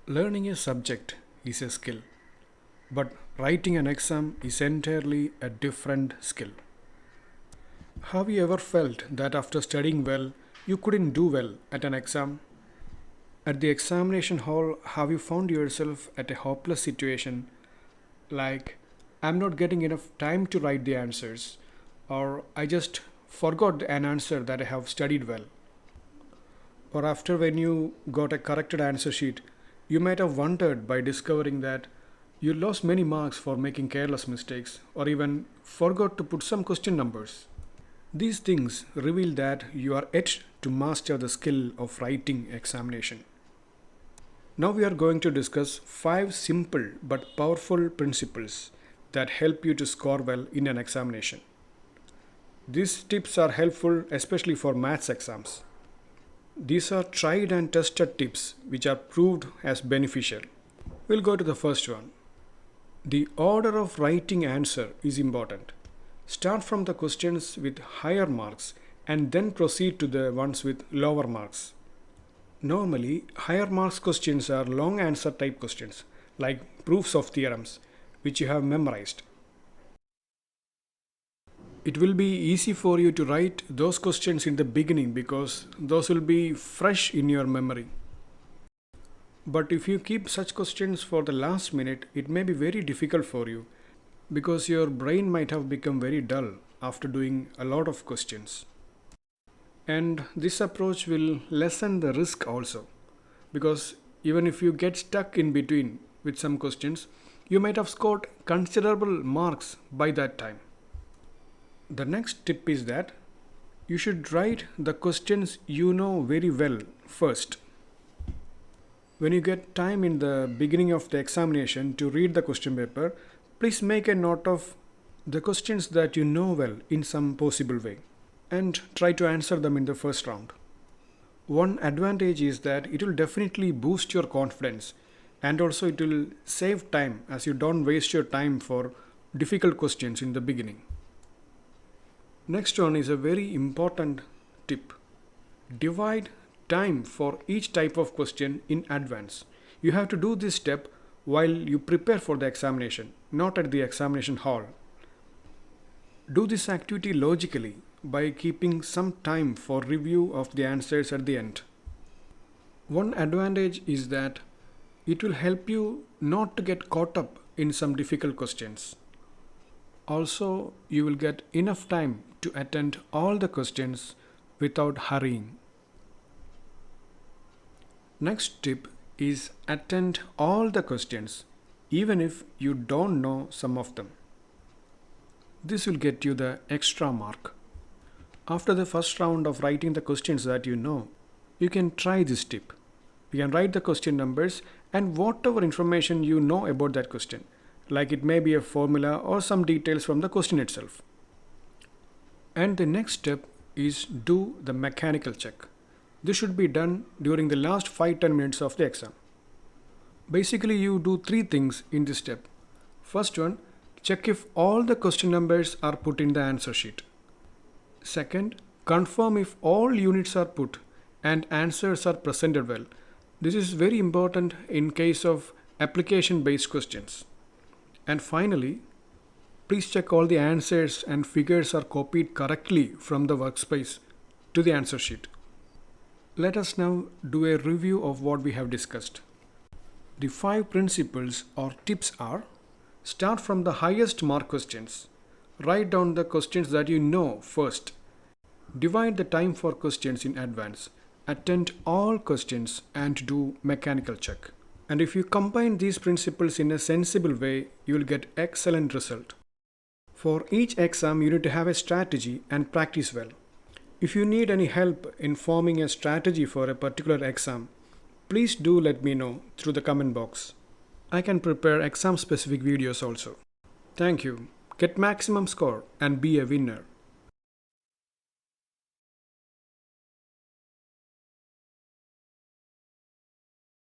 Learning a subject is a skill, but writing an exam is entirely a different skill. Have you ever felt that after studying well, you couldn't do well at an exam? At the examination hall, have you found yourself at a hopeless situation like, I'm not getting enough time to write the answers, or I just forgot an answer that I have studied well? Or after when you got a corrected answer sheet, you might have wondered by discovering that you lost many marks for making careless mistakes or even forgot to put some question numbers. These things reveal that you are yet to master the skill of writing examination. Now we are going to discuss 5 simple but powerful principles that help you to score well in an examination. These tips are helpful especially for maths exams. These are tried and tested tips which are proved as beneficial. We'll go to the first one. The order of writing answer is important. Start from the questions with higher marks and then proceed to the ones with lower marks. Normally, higher marks questions are long answer type questions like proofs of theorems which you have memorized. It will be easy for you to write those questions in the beginning because those will be fresh in your memory. But if you keep such questions for the last minute, it may be very difficult for you because your brain might have become very dull after doing a lot of questions. And this approach will lessen the risk also because even if you get stuck in between with some questions, you might have scored considerable marks by that time. The next tip is that you should write the questions you know very well first. When you get time in the beginning of the examination to read the question paper, please make a note of the questions that you know well in some possible way and try to answer them in the first round. One advantage is that it will definitely boost your confidence and also it will save time as you don't waste your time for difficult questions in the beginning. Next one is a very important tip. Divide time for each type of question in advance. You have to do this step while you prepare for the examination, not at the examination hall. Do this activity logically by keeping some time for review of the answers at the end. One advantage is that it will help you not to get caught up in some difficult questions. Also, you will get enough time to attend all the questions without hurrying. Next tip is attend all the questions even if you don't know some of them. This will get you the extra mark. After the first round of writing the questions that you know, you can try this tip. You can write the question numbers and whatever information you know about that question, like it may be a formula or some details from the question itself. And the next step is do the mechanical check. This should be done during the last 5-10 minutes of the exam. Basically, you do 3 things in this step. First one, check if all the question numbers are put in the answer sheet. Second, confirm if all units are put and answers are presented well. This is very important in case of application based questions. And finally, please check all the answers and figures are copied correctly from the workspace to the answer sheet. Let us now do a review of what we have discussed. The 5 principles or tips are: start from the highest mark questions. Write down the questions that you know first. Divide the time for questions in advance. Attend all questions and do mechanical check. And if you combine these principles in a sensible way, you will get excellent result. For each exam, you need to have a strategy and practice well. If you need any help in forming a strategy for a particular exam, please do let me know through the comment box. I can prepare exam specific videos also. Thank you. Get maximum score and be a winner.